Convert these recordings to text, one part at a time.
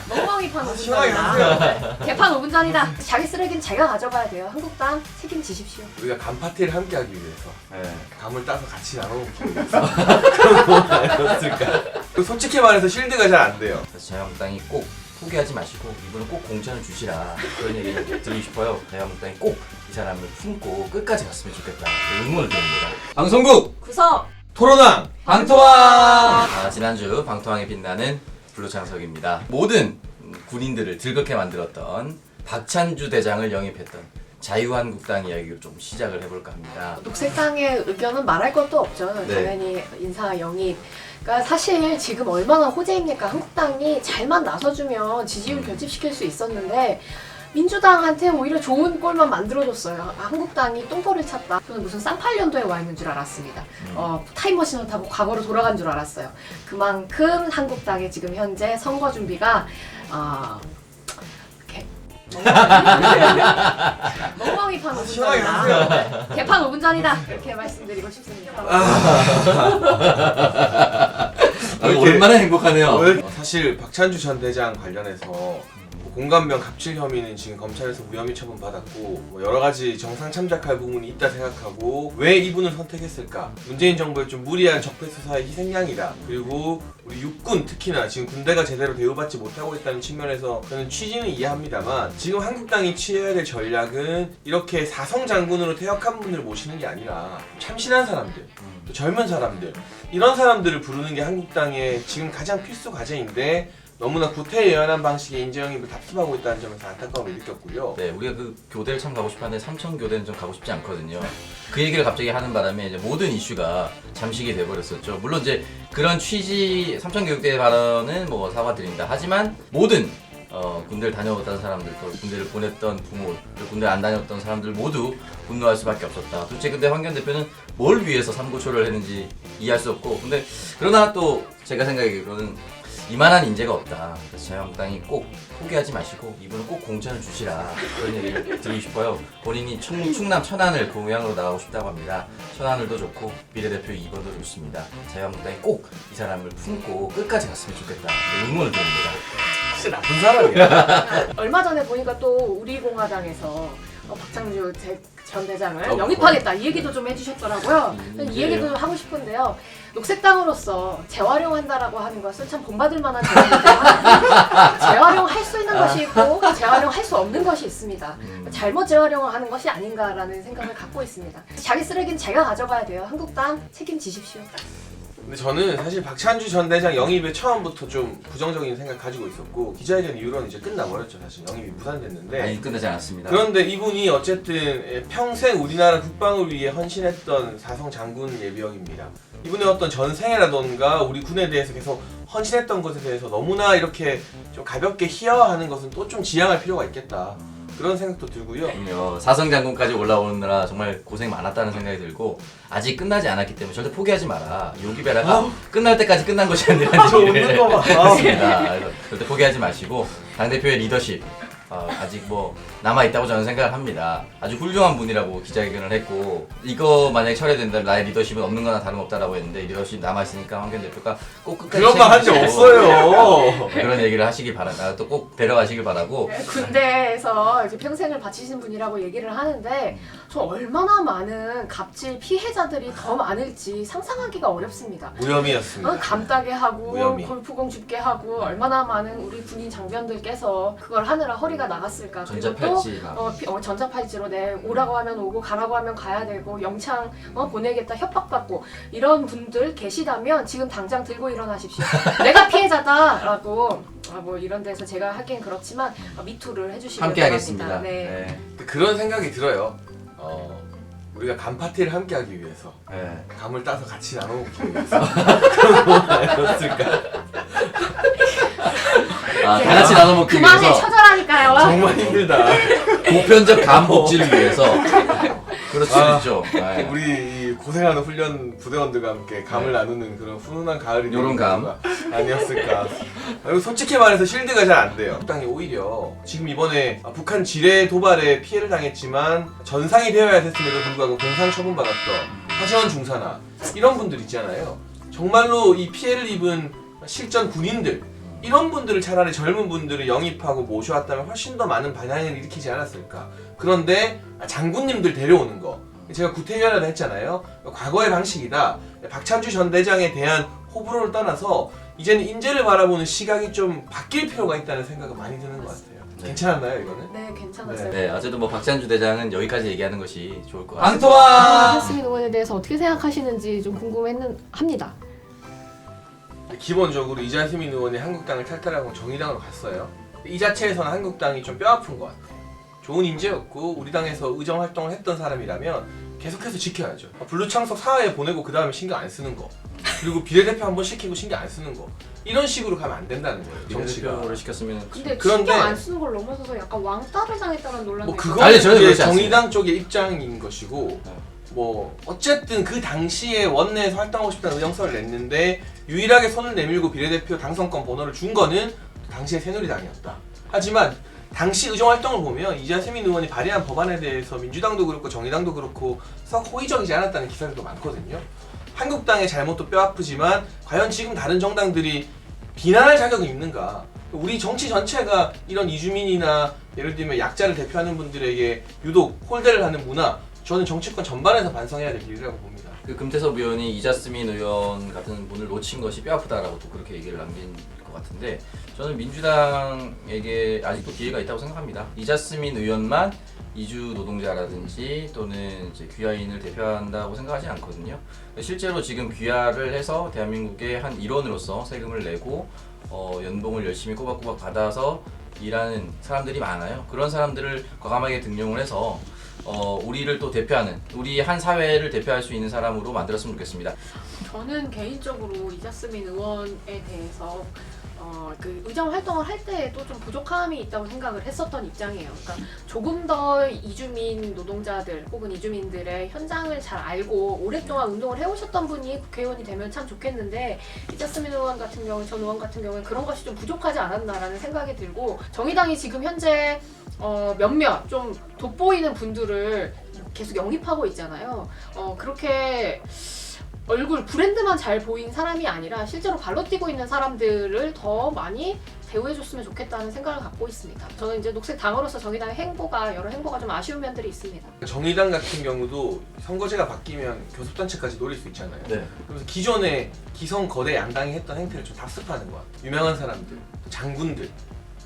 멍멍이 판 5분 시원하게 전이다. 개판 5분 전이다. 자기 쓰레기는 제가 가져가야 돼요. 한국당 책임지십시오. 우리가 간 파티를 함께 하기 위해서 네. 감을 따서 같이 나눠먹기 위해서 그런 거 아니었을까? 솔직히 말해서 실드가 잘 안 돼요. 그래서 자유한국당이 꼭 포기하지 마시고 이분은 꼭 공천을 주시라 그런 얘기를 드리고 싶어요. 자유한국당이 꼭 이 사람을 품고 끝까지 갔으면 좋겠다 응원을 드립니다. 방송국 구석 토론왕 방토왕. 지난주 방토왕에 빛나는 블루창석입니다. 모든 군인들을 즐겁게 만들었던 박찬주 대장을 영입했던 자유한국당 이야기로 좀 시작을 해볼까 합니다. 녹색당의 의견은 말할 것도 없죠. 네. 당연히 인사 영입. 그러니까 사실 지금 얼마나 호재입니까? 한국당이 잘만 나서주면 지지율 결집시킬 수 있었는데 민주당한테 오히려 좋은 꼴만 만들어줬어요. 한국당이 똥볼을 찼다. 저는 무슨 쌍팔년도에 와 있는 줄 알았습니다. 타임머신을 타고 과거로 돌아간 줄 알았어요. 그만큼 한국당의 지금 현재 선거 준비가 이렇게 멍멍이 판 5분 시원하게 전이다. 개판 5분 전이다. 이렇게 말씀드리고 싶습니다. 얼마나 행복하네요. 사실 박찬주 전 대장 관련해서 공감병 갑질 혐의는 지금 검찰에서 무혐의 처분 받았고 여러 가지 정상 참작할 부분이 있다 생각하고 왜 이분을 선택했을까? 문재인 정부의 좀 무리한 적폐 수사의 희생양이다. 그리고 우리 육군 특히나 지금 군대가 제대로 대우받지 못하고 있다는 측면에서 저는 취지는 이해합니다만 지금 한국당이 취해야 될 전략은 이렇게 사성 장군으로 퇴역한 분을 모시는 게 아니라 참신한 사람들, 또 젊은 사람들 이런 사람들을 부르는 게 한국당의 지금 가장 필수 과제인데 너무나 구태의연한 방식의 인재영입을 답습하고 있다는 점에서 안타까움을 느꼈고요. 네, 우리가 그 교대를 참 가고 싶었는데 삼천 교대는 좀 가고 싶지 않거든요. 그 얘기를 갑자기 하는 바람에 이제 모든 이슈가 잠식이 돼버렸었죠. 물론 이제 그런 취지 삼천교육대 발언은 뭐 사과드립니다. 하지만 모든 군대를 다녀왔던 사람들, 또 군대를 보냈던 부모, 또 군대 안 다녔던 사람들 모두 분노할 수밖에 없었다. 도대체 근데 황교안 대표는 뭘 위해서 삼고초를 했는지 이해할 수 없고, 근데 그러나 또 제가 생각하기로는 이만한 인재가 없다. 그래서 자유한국당이 꼭 포기하지 마시고 이분은 꼭 공천을 주시라 그런 얘기를 드리고 싶어요. 본인이 충남 천안을 고향으로 나가고 싶다고 합니다. 천안을도 좋고 비례대표 2번도 좋습니다. 자유한국당이 꼭 이 사람을 품고 끝까지 갔으면 좋겠다 응원을 드립니다. 진짜 나쁜 사람이야. 얼마 전에 보니까 또 우리 공화당에서 박창주 전 대장을 어, 영입하겠다 이 얘기도 좀 해주셨더라고요. 이 얘기도 좀 하고 싶은데요. 녹색당으로서 재활용한다라고 하는 것은 참 본받을 만한 제안인데요. 재활용할 수 있는 것이 있고 재활용할 수 없는 것이 있습니다. 잘못 재활용을 하는 것이 아닌가라는 생각을 갖고 있습니다. 자기 쓰레기는 제가 가져가야 돼요. 한국당 책임지십시오. 근데 저는 사실 박찬주 전 대장 영입에 처음부터 좀 부정적인 생각 가지고 있었고 기자회견 이후로는 이제 끝나버렸죠. 사실 영입이 무산됐는데 아니 끝나지 않았습니다. 그런데 이분이 어쨌든 평생 우리나라 국방을 위해 헌신했던 사성 장군 예비역입니다. 이분의 어떤 전생애라던가 우리 군에 대해서 계속 헌신했던 것에 대해서 너무나 이렇게 좀 가볍게 희화화하는 것은 또 좀 지양할 필요가 있겠다. 그런 생각도 들고요. 사성장군까지 올라오느라 정말 고생 많았다는 생각이 들고 아직 끝나지 않았기 때문에 절대 포기하지 마라. 요기베라가 끝날 때까지 끝난 것이 아니라는 저 웃는 거 봐. 맞습니다. 그래서 절대 포기하지 마시고 당대표의 리더십 아직 뭐 남아있다고 저는 생각을 합니다. 아주 훌륭한 분이라고 기자회견을 했고 이거 만약에 철회된다면 나의 리더십은 없는 거나 다름없다라고 했는데 리더십 남아있으니까 황교안 대표가 꼭 끝까지 그런 말 한 적 책임지고 없어요. 그런 얘기를 하시길 바랍니다. 또 꼭 데려가시길 바라고 군대에서 이렇게 평생을 바치신 분이라고 얘기를 하는데 저 얼마나 많은 갑질 피해자들이 더 많을지 상상하기가 어렵습니다. 무혐의였습니다. 감따게 하고 무혐의. 골프공 줍게 하고 얼마나 많은 우리 군인 장병들께서 그걸 하느라 허리가 나갔을까. 전자팔찌 막. 전자팔찌로 오라고 하면 오고 가라고 하면 가야 되고 영창 보내겠다 협박받고 이런 분들 계시다면 지금 당장 들고 일어나십시오. 내가 피해자다라고 뭐 이런 데서 제가 하긴 그렇지만 미투를 해주시길 함께 하겠습니다. 바랍니다. 네. 네. 그런 생각이 들어요. 우리가 간 파티를 함께 하기 위해서 네. 감을 따서 같이 나눠먹기 위해서 그런 거 아니었을까? 다 같이 나눠 먹기 그만해 위해서 처절하니까요. 정말 힘들다. 보편적 감 복지를 위해서 그럴 수 있죠. 네. 우리 이 고생하는 훈련 부대원들과 함께 감을 나누는 그런 훈훈한 가을이 요런 감. 아니었을까. 그리고 솔직히 말해서 실드가 잘 안 돼요. 땅이 오히려 지금 이번에 북한 지뢰 도발에 피해를 당했지만 전상이 되어야 됐음에도 불구하고 공상 처분받았던 하시원 중사나 이런 분들 있잖아요. 정말로 이 피해를 입은 실전 군인들 이런 분들을 차라리 젊은 분들을 영입하고 모셔왔다면 훨씬 더 많은 반향을 일으키지 않았을까. 그런데 장군님들 데려오는 거, 제가 구태연화를 했잖아요. 과거의 방식이다. 박찬주 전 대장에 대한 호불호를 떠나서 이제는 인재를 바라보는 시각이 좀 바뀔 필요가 있다는 생각이 많이 드는 것 같아요. 네. 괜찮았나요 이거는? 네, 괜찮았어요. 네, 어쨌든 뭐 박찬주 대장은 여기까지 얘기하는 것이 좋을 것 같습니다. 앙토와 이자스민 의원에 대해서 어떻게 생각하시는지 좀 합니다. 기본적으로 이자스민 의원이 한국당을 탈탈하고 정의당으로 갔어요. 이 자체에서는 한국당이 좀 뼈아픈 것 같아요. 좋은 인재였고 우리 당에서 의정 활동을 했던 사람이라면 계속해서 지켜야죠. 블루창석 사회에 보내고 그 다음에 신경 안 쓰는 거, 그리고 비례대표 한번 시키고 신경 안 쓰는 거, 이런 식으로 가면 안 된다는 거예요. 정치가. 비례대표를 시켰으면 근데 그런데- 신경 안 쓰는 걸 넘어서서 약간 왕따를 당했다는 논란도 뭐 있어요. 그거 아니, 저는 이제 그렇지 않습니다. 정의당 쪽의 입장인 것이고, 네. 뭐 어쨌든 그 당시에 원내에서 활동하고 싶다는 의정서를 냈는데 유일하게 손을 내밀고 비례대표 당선권 번호를 준 거는 당시의 새누리당이었다. 하지만 당시 의정 활동을 보면 이자스민 의원이 발의한 법안에 대해서 민주당도 그렇고 정의당도 그렇고 썩 호의적이지 않았다는 기사들도 많거든요. 한국당의 잘못도 뼈아프지만 과연 지금 다른 정당들이 비난할 자격이 있는가? 우리 정치 전체가 이런 이주민이나 예를 들면 약자를 대표하는 분들에게 유독 홀대를 하는 문화, 저는 정치권 전반에서 반성해야 될 일이라고 봅니다. 그 금태섭 의원이 이자스민 의원 같은 분을 놓친 것이 뼈아프다라고 또 그렇게 얘기를 남긴 것 같은데, 저는 민주당에게 아직도 기회가 있다고 생각합니다. 이자스민 의원만 이주 노동자라든지 또는 이제 귀화인을 대표한다고 생각하지 않거든요. 실제로 지금 귀화를 해서 대한민국의 한 일원으로서 세금을 내고 연봉을 열심히 꼬박꼬박 받아서 일하는 사람들이 많아요. 그런 사람들을 과감하게 등용을 해서 우리를 또 대표하는, 우리 한 사회를 대표할 수 있는 사람으로 만들었으면 좋겠습니다. 저는 개인적으로 이자스민 의원에 대해서 그 의정 활동을 할 때에도 좀 부족함이 있다고 생각을 했었던 입장이에요. 그러니까 조금 더 이주민 노동자들 혹은 이주민들의 현장을 잘 알고 오랫동안 운동을 해오셨던 분이 국회의원이 되면 참 좋겠는데, 이자스민 의원 같은 경우, 전 의원 같은 경우에 그런 것이 좀 부족하지 않았나라는 생각이 들고, 정의당이 지금 현재 몇몇 좀 돋보이는 분들을 계속 영입하고 있잖아요. 그렇게 얼굴 브랜드만 잘 보인 사람이 아니라 실제로 발로 뛰고 있는 사람들을 더 많이 대우해줬으면 좋겠다는 생각을 갖고 있습니다. 저는 이제 녹색 당으로서 정의당의 여러 행보가 좀 아쉬운 면들이 있습니다. 정의당 같은 경우도 선거제가 바뀌면 교섭단체까지 노릴 수 있잖아요. 네. 그래서 기존에 기성 거대 양당이 했던 행태를 좀 답습하는 것 같아요. 유명한 사람들, 장군들.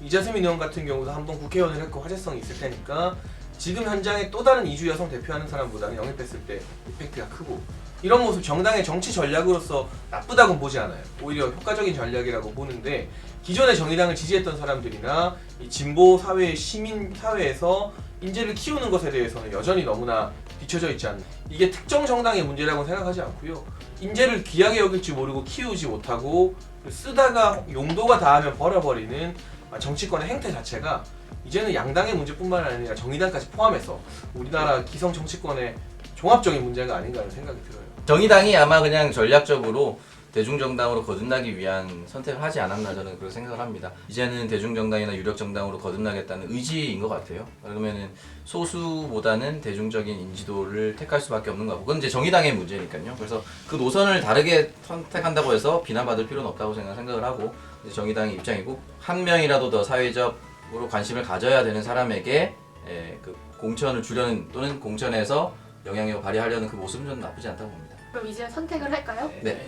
이자스민 의원 같은 경우도 한번 국회의원을 했고 화제성이 있을 테니까 지금 현장에 또 다른 이주 여성 대표하는 사람보다는 영입했을 때 이펙트가 크고, 이런 모습 정당의 정치 전략으로서 나쁘다고는 보지 않아요. 오히려 효과적인 전략이라고 보는데, 기존에 정의당을 지지했던 사람들이나 이 진보 사회, 시민 사회에서 인재를 키우는 것에 대해서는 여전히 너무나 뒤처져 있지 않나. 이게 특정 정당의 문제라고 생각하지 않고요. 인재를 귀하게 여길 줄 모르고 키우지 못하고 쓰다가 용도가 다하면 버려버리는 정치권의 행태 자체가 이제는 양당의 문제뿐만 아니라 정의당까지 포함해서 우리나라 기성 정치권의 종합적인 문제가 아닌가 하는 생각이 들어요. 정의당이 아마 그냥 전략적으로 대중정당으로 거듭나기 위한 선택을 하지 않았나, 저는 그렇게 생각을 합니다. 이제는 대중정당이나 유력정당으로 거듭나겠다는 의지인 것 같아요. 그러면은 소수보다는 대중적인 인지도를 택할 수밖에 없는 거고, 그건 이제 정의당의 문제니까요. 그래서 그 노선을 다르게 선택한다고 해서 비난받을 필요는 없다고 생각을 하고, 이제 정의당의 입장이고, 한 명이라도 더 사회적으로 관심을 가져야 되는 사람에게 그 공천을 주려는, 또는 공천에서 영향력을 발휘하려는 그 모습은 저는 나쁘지 않다고 봅니다. 그럼 이제 선택을 할까요? 네.